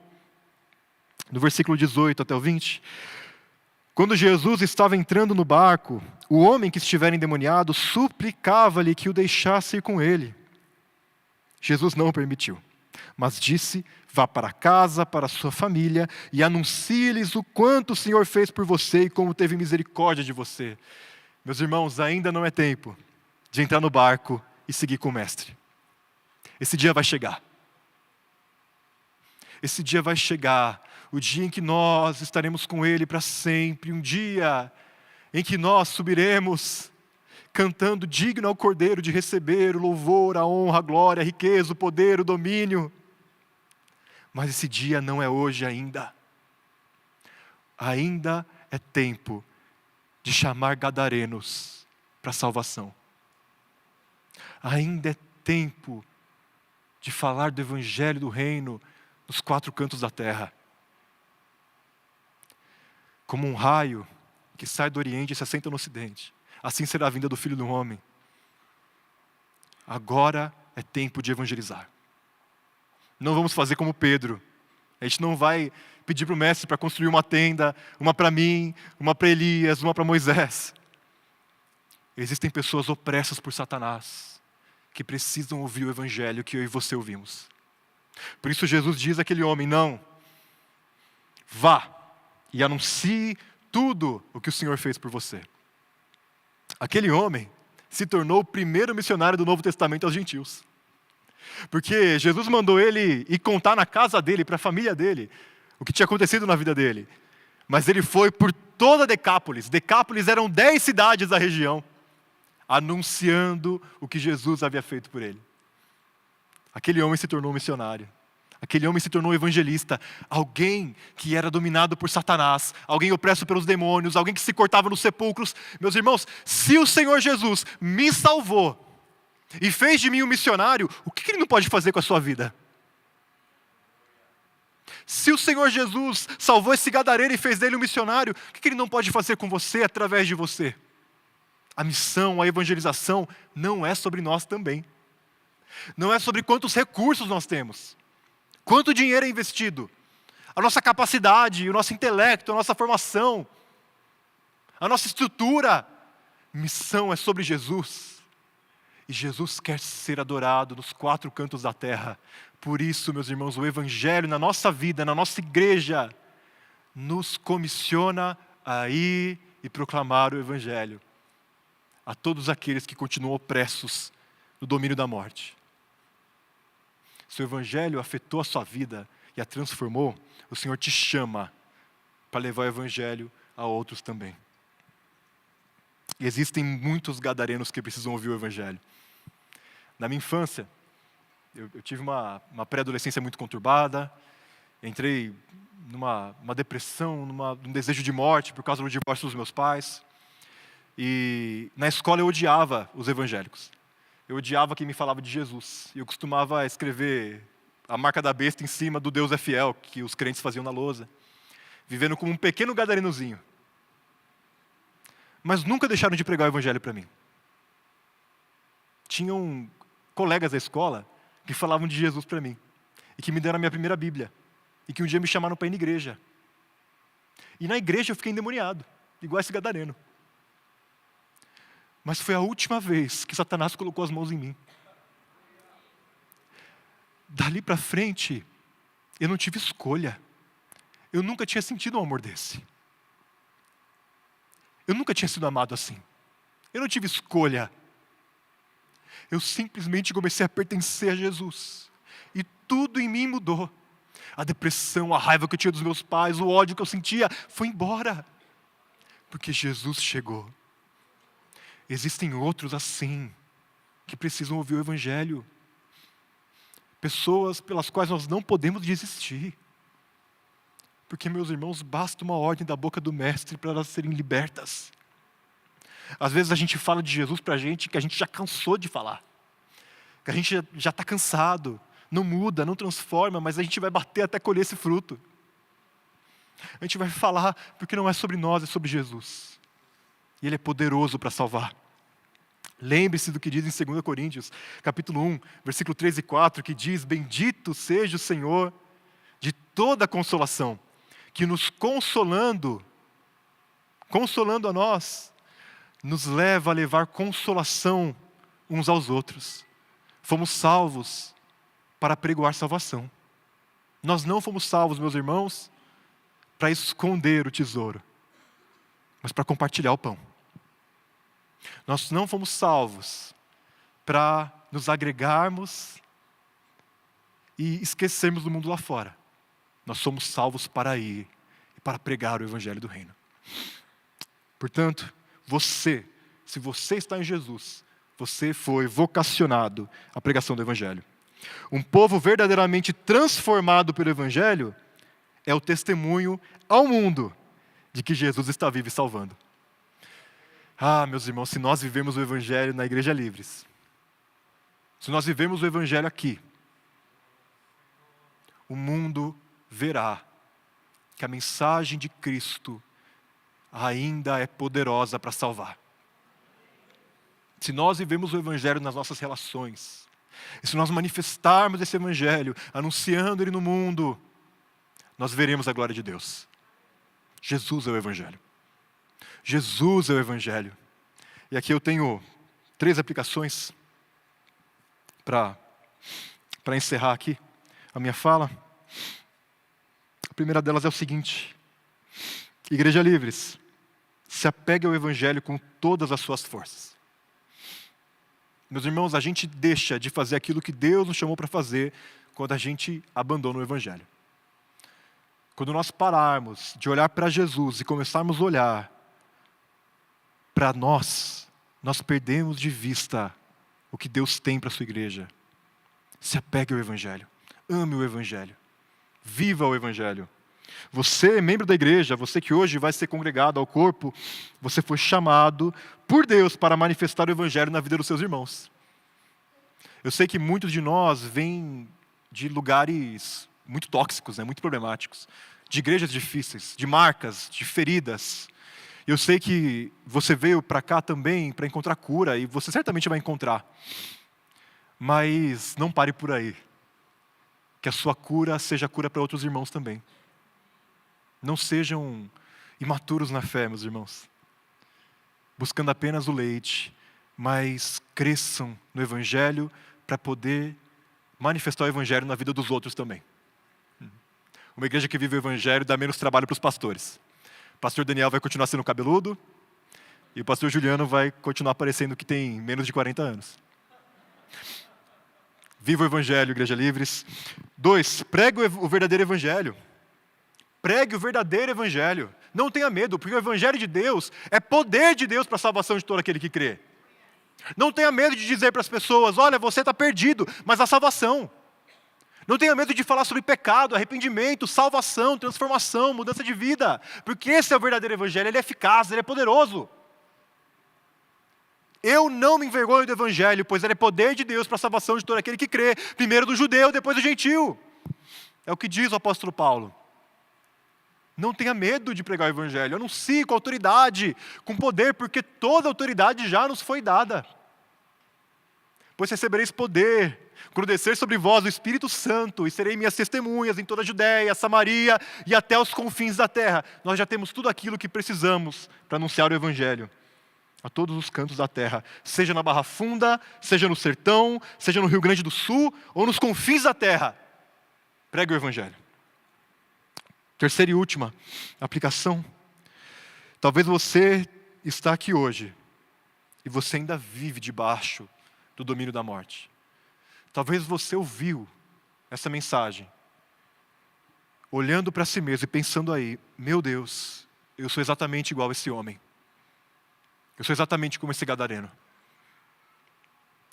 no versículo 18 até o 20. Quando Jesus estava entrando no barco, o homem que estivera endemoniado suplicava-lhe que o deixasse ir com ele. Jesus não o permitiu, mas disse, vá para casa, para a sua família, e anuncie-lhes o quanto o Senhor fez por você e como teve misericórdia de você. Meus irmãos, ainda não é tempo de entrar no barco e seguir com o Mestre. Esse dia vai chegar. Esse dia vai chegar, o dia em que nós estaremos com Ele para sempre, um dia em que nós subiremos cantando digno ao Cordeiro de receber o louvor, a honra, a glória, a riqueza, o poder, o domínio. Mas esse dia não é hoje ainda. Ainda é tempo de chamar gadarenos para a salvação. Ainda é tempo de falar do Evangelho do Reino nos quatro cantos da terra. Como um raio que sai do Oriente e se assenta no Ocidente, assim será a vinda do Filho do Homem. Agora é tempo de evangelizar. Não vamos fazer como Pedro. A gente não vai pedir para o Mestre para construir uma tenda, uma para mim, uma para Elias, uma para Moisés. Existem pessoas opressas por Satanás, que precisam ouvir o Evangelho que eu e você ouvimos. Por isso Jesus diz àquele homem, não, vá e anuncie tudo o que o Senhor fez por você. Aquele homem se tornou o primeiro missionário do Novo Testamento aos gentios. Porque Jesus mandou ele ir contar na casa dele, para a família dele, o que tinha acontecido na vida dele. Mas ele foi por toda Decápolis. Decápolis eram 10 cidades da região, anunciando o que Jesus havia feito por ele. Aquele homem se tornou um missionário. Aquele homem se tornou um evangelista. Alguém que era dominado por Satanás. Alguém opresso pelos demônios. Alguém que se cortava nos sepulcros. Meus irmãos, se o Senhor Jesus me salvou e fez de mim um missionário, o que Ele não pode fazer com a sua vida? Se o Senhor Jesus salvou esse gadareno e fez dele um missionário, o que Ele não pode fazer com você através de você? A missão, a evangelização não é sobre nós também. Não é sobre quantos recursos nós temos. Quanto dinheiro é investido? A nossa capacidade, o nosso intelecto, a nossa formação, a nossa estrutura. Missão é sobre Jesus. E Jesus quer ser adorado nos 4 cantos da terra. Por isso, meus irmãos, o Evangelho na nossa vida, na nossa igreja, nos comissiona a ir e proclamar o Evangelho a todos aqueles que continuam opressos no domínio da morte. Se o Evangelho afetou a sua vida e a transformou, o Senhor te chama para levar o Evangelho a outros também. E existem muitos gadarenos que precisam ouvir o Evangelho. Na minha infância, eu tive uma pré-adolescência muito conturbada, entrei numa depressão, num desejo de morte por causa do divórcio dos meus pais. E na escola eu odiava os evangélicos. Eu odiava quem me falava de Jesus. E eu costumava escrever a marca da besta em cima do Deus é fiel, que os crentes faziam na lousa, vivendo como um pequeno gadarenozinho. Mas nunca deixaram de pregar o evangelho para mim. Tinham colegas da escola que falavam de Jesus para mim, e que me deram a minha primeira Bíblia, e que um dia me chamaram para ir na igreja. E na igreja eu fiquei endemoniado, igual esse gadareno. Mas foi a última vez que Satanás colocou as mãos em mim. Dali para frente, eu não tive escolha. Eu nunca tinha sentido um amor desse. Eu nunca tinha sido amado assim. Eu não tive escolha. Eu simplesmente comecei a pertencer a Jesus. E tudo em mim mudou. A depressão, a raiva que eu tinha dos meus pais, o ódio que eu sentia, foi embora. Porque Jesus chegou. Existem outros assim, que precisam ouvir o Evangelho. Pessoas pelas quais nós não podemos desistir. Porque, meus irmãos, basta uma ordem da boca do Mestre para elas serem libertas. Às vezes a gente fala de Jesus para a gente que a gente já cansou de falar. Que a gente já está cansado. Não muda, não transforma, mas a gente vai bater até colher esse fruto. A gente vai falar porque não é sobre nós, é sobre Jesus. E Ele é poderoso para salvar. Lembre-se do que diz em 2 Coríntios, capítulo 1, versículo 3 e 4, que diz: bendito seja o Senhor de toda a consolação, que nos consolando a nós, nos leva a levar consolação uns aos outros. Fomos salvos para pregoar salvação. Nós não fomos salvos, meus irmãos, para esconder o tesouro, mas para compartilhar o pão. Nós não fomos salvos para nos agregarmos e esquecermos do mundo lá fora. Nós somos salvos para ir e para pregar o Evangelho do Reino. Portanto, se você está em Jesus, você foi vocacionado à pregação do Evangelho. Um povo verdadeiramente transformado pelo Evangelho é o testemunho ao mundo de que Jesus está vivo e salvando. Ah, meus irmãos, se nós vivemos o Evangelho na Igreja Livres, se nós vivemos o Evangelho aqui, o mundo verá que a mensagem de Cristo ainda é poderosa para salvar. Se nós vivemos o Evangelho nas nossas relações, e se nós manifestarmos esse Evangelho, anunciando ele no mundo, nós veremos a glória de Deus. Jesus é o Evangelho. Jesus é o Evangelho. E aqui eu tenho 3 aplicações para encerrar aqui a minha fala. A primeira delas é o seguinte: Igreja Livres, se apegue ao Evangelho com todas as suas forças. Meus irmãos, a gente deixa de fazer aquilo que Deus nos chamou para fazer quando a gente abandona o Evangelho. Quando nós pararmos de olhar para Jesus e começarmos a olhar para nós perdemos de vista o que Deus tem para a sua igreja. Se apegue ao Evangelho, ame o Evangelho, viva o Evangelho. Você, membro da igreja, você que hoje vai ser congregado ao corpo, você foi chamado por Deus para manifestar o Evangelho na vida dos seus irmãos. Eu sei que muitos de nós vêm de lugares muito tóxicos, muito problemáticos, de igrejas difíceis, de marcas, de feridas. Eu sei que você veio para cá também para encontrar cura, e você certamente vai encontrar. Mas não pare por aí. Que a sua cura seja cura para outros irmãos também. Não sejam imaturos na fé, meus irmãos. Buscando apenas o leite, mas cresçam no Evangelho para poder manifestar o Evangelho na vida dos outros também. Uma igreja que vive o Evangelho dá menos trabalho para os pastores. O pastor Daniel vai continuar sendo cabeludo e o pastor Juliano vai continuar parecendo que tem menos de 40 anos. Viva o Evangelho, Igreja Livres. 2, pregue o verdadeiro Evangelho. Pregue o verdadeiro Evangelho. Não tenha medo, porque o Evangelho de Deus é poder de Deus para a salvação de todo aquele que crê. Não tenha medo de dizer para as pessoas, olha, você está perdido, mas há salvação. Não tenha medo de falar sobre pecado, arrependimento, salvação, transformação, mudança de vida. Porque esse é o verdadeiro Evangelho, ele é eficaz, ele é poderoso. Eu não me envergonho do Evangelho, pois ele é poder de Deus para a salvação de todo aquele que crê. Primeiro do judeu, depois do gentil. É o que diz o apóstolo Paulo. Não tenha medo de pregar o Evangelho. Anuncie com autoridade, com poder, porque toda autoridade já nos foi dada. Pois recebereis poder, quando descer sobre vós o Espírito Santo, e serei minhas testemunhas em toda a Judéia, Samaria e até os confins da terra. Nós já temos tudo aquilo que precisamos para anunciar o Evangelho a todos os cantos da terra, seja na Barra Funda, seja no Sertão, seja no Rio Grande do Sul, ou nos confins da terra. Pregue o Evangelho. Terceira e última aplicação. Talvez você está aqui hoje e você ainda vive debaixo do domínio da morte. Talvez você ouviu essa mensagem, olhando para si mesmo e pensando aí, meu Deus, eu sou exatamente igual a esse homem. Eu sou exatamente como esse gadareno.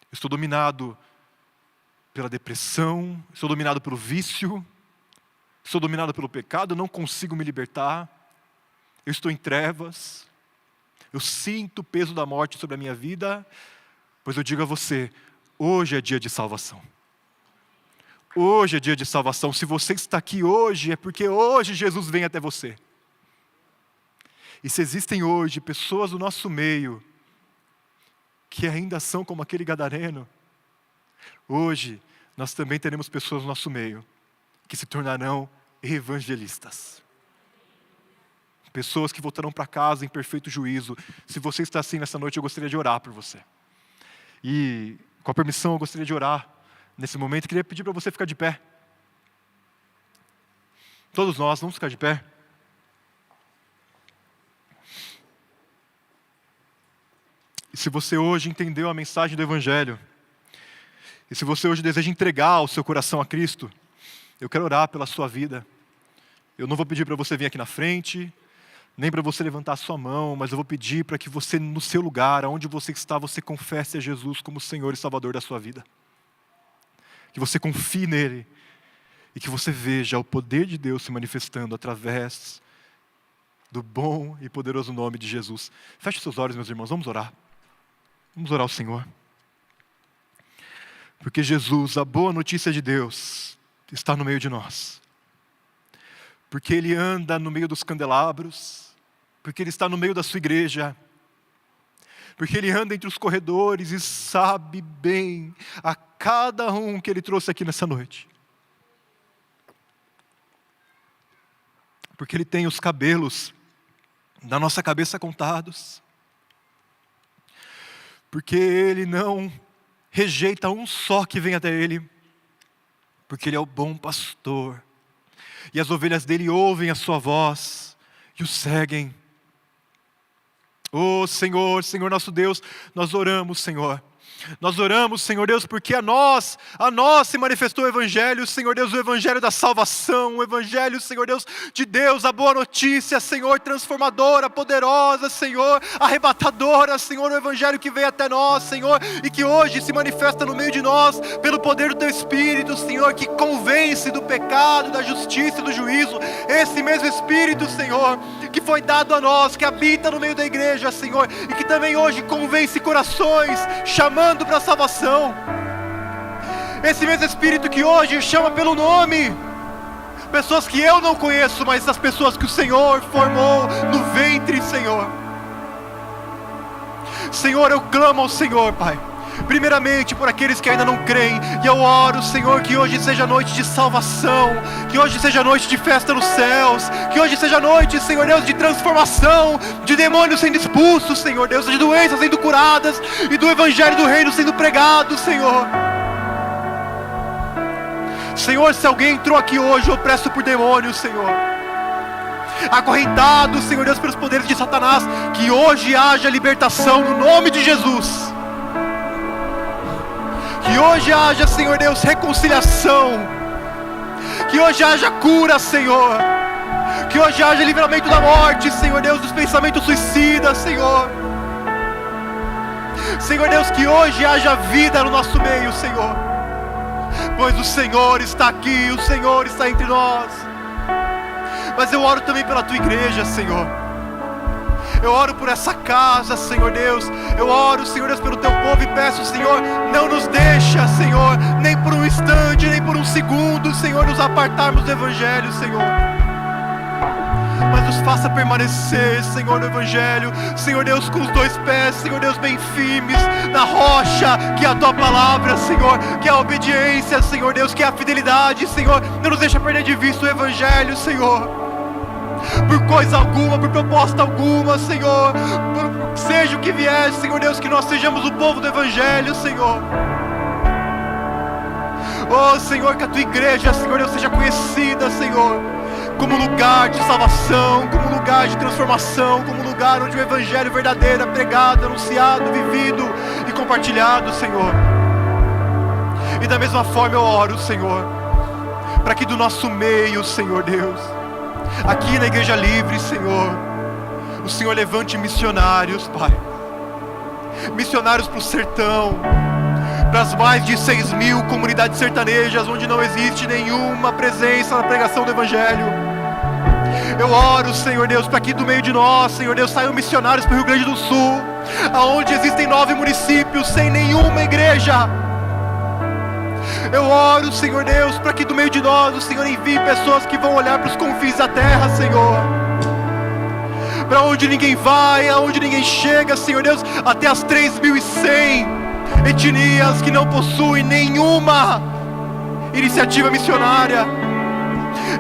Eu estou dominado pela depressão, estou dominado pelo vício, sou dominado pelo pecado, não consigo me libertar, eu estou em trevas, eu sinto o peso da morte sobre a minha vida, pois eu digo a você, hoje é dia de salvação. Hoje é dia de salvação. Se você está aqui hoje, é porque hoje Jesus vem até você. E se existem hoje pessoas do nosso meio, que ainda são como aquele gadareno, hoje nós também teremos pessoas no nosso meio, que se tornarão evangelistas. Pessoas que voltarão para casa em perfeito juízo. Se você está assim nessa noite, eu gostaria de orar por você. E, com a permissão, eu gostaria de orar nesse momento. Queria pedir para você ficar de pé. Todos nós, vamos ficar de pé. E se você hoje entendeu a mensagem do Evangelho, e se você hoje deseja entregar o seu coração a Cristo, eu quero orar pela sua vida. Eu não vou pedir para você vir aqui na frente, nem para você levantar a sua mão, mas eu vou pedir para que você, no seu lugar, onde você está, você confesse a Jesus como Senhor e Salvador da sua vida. Que você confie nele e que você veja o poder de Deus se manifestando através do bom e poderoso nome de Jesus. Feche seus olhos, meus irmãos, vamos orar. Vamos orar ao Senhor. Porque Jesus, a boa notícia de Deus, está no meio de nós. Porque Ele anda no meio dos candelabros, porque Ele está no meio da sua igreja, porque Ele anda entre os corredores e sabe bem a cada um que Ele trouxe aqui nessa noite. Porque Ele tem os cabelos da nossa cabeça contados. Porque Ele não rejeita um só que vem até Ele, porque Ele é o bom pastor, e as ovelhas dEle ouvem a sua voz, e o seguem. Oh Senhor, Senhor nosso Deus, nós oramos, Senhor. Nós oramos, Senhor Deus, porque a nós se manifestou o Evangelho, Senhor Deus, o Evangelho da salvação, o Evangelho, Senhor Deus, de Deus, a boa notícia, Senhor, transformadora, poderosa, Senhor, arrebatadora, Senhor, o Evangelho que veio até nós, Senhor, e que hoje se manifesta no meio de nós, pelo poder do Teu Espírito, Senhor, que convence do pecado, da justiça e do juízo, esse mesmo Espírito, Senhor, que foi dado a nós, que habita no meio da igreja, Senhor, e que também hoje convence corações, chamando para a salvação. Esse mesmo Espírito que hoje chama pelo nome pessoas que eu não conheço, mas as pessoas que o Senhor formou no ventre, Senhor. Senhor, eu clamo ao Senhor, Pai, primeiramente por aqueles que ainda não creem. E eu oro, Senhor, que hoje seja noite de salvação, que hoje seja noite de festa nos céus, que hoje seja noite, Senhor Deus, de transformação, de demônios sendo expulsos, Senhor Deus, de doenças sendo curadas e do evangelho do reino sendo pregado, Senhor. Senhor, se alguém entrou aqui hoje opresso por demônios, Senhor, acorrentado, Senhor Deus, pelos poderes de Satanás, que hoje haja libertação no nome de Jesus. Que hoje haja, Senhor Deus, reconciliação. Que hoje haja cura, Senhor. Que hoje haja livramento da morte, Senhor Deus, dos pensamentos suicidas, Senhor. Senhor Deus, que hoje haja vida no nosso meio, Senhor. Pois o Senhor está aqui, o Senhor está entre nós. Mas eu oro também pela tua igreja, Senhor. Eu oro por essa casa, Senhor Deus. Eu oro, Senhor Deus, pelo teu povo e peço, Senhor, não nos deixa, Senhor, nem por um instante, nem por um segundo, Senhor, nos apartarmos do Evangelho, Senhor. Mas nos faça permanecer, Senhor, no Evangelho, Senhor Deus, com os dois pés, Senhor Deus, bem firmes, na rocha, que é a tua palavra, Senhor, que é a obediência, Senhor Deus, que é a fidelidade, Senhor. Não nos deixa perder de vista o Evangelho, Senhor. Por coisa alguma, por proposta alguma, Senhor, seja o que vier, Senhor Deus, que nós sejamos o povo do Evangelho, Senhor. Oh, Senhor, que a tua igreja, Senhor Deus, seja conhecida, Senhor, como lugar de salvação, como lugar de transformação, como lugar onde o Evangelho verdadeiro é pregado, anunciado, vivido e compartilhado, Senhor. E da mesma forma eu oro, Senhor, para que do nosso meio, Senhor Deus, aqui na Igreja Livre, Senhor, o Senhor levante missionários, Pai. Missionários para o sertão, para as mais de 6.000 comunidades sertanejas, onde não existe nenhuma presença na pregação do Evangelho. Eu oro, Senhor Deus, para que do meio de nós, Senhor Deus, saiam missionários para o Rio Grande do Sul, aonde existem 9 municípios sem nenhuma igreja. Eu oro, Senhor Deus, para que do meio de nós o Senhor envie pessoas que vão olhar para os confins da terra, Senhor, para onde ninguém vai, aonde ninguém chega, Senhor Deus, até as 3.100 etnias que não possuem nenhuma iniciativa missionária.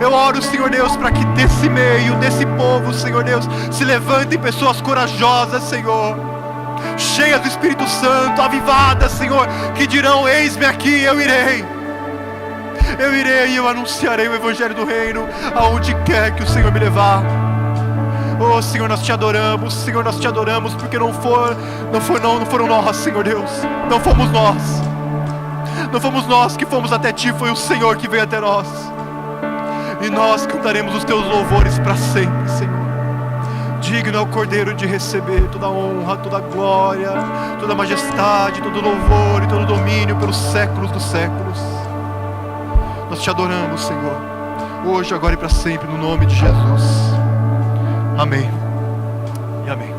Eu oro, Senhor Deus, para que desse meio, desse povo, Senhor Deus, se levantem pessoas corajosas, Senhor, cheias do Espírito Santo, avivadas, Senhor, que dirão: eis-me aqui, eu irei e eu anunciarei o Evangelho do Reino aonde quer que o Senhor me levar. Oh, Senhor, nós te adoramos, Senhor, nós te adoramos, porque não foram nós, Senhor Deus, não fomos nós que fomos até ti, foi o Senhor que veio até nós, e nós cantaremos os teus louvores para sempre, Senhor. Digno é o Cordeiro de receber toda a honra, toda a glória, toda a majestade, todo o louvor e todo o domínio pelos séculos dos séculos. Nós te adoramos, Senhor, hoje, agora e para sempre, no nome de Jesus. Amém e amém.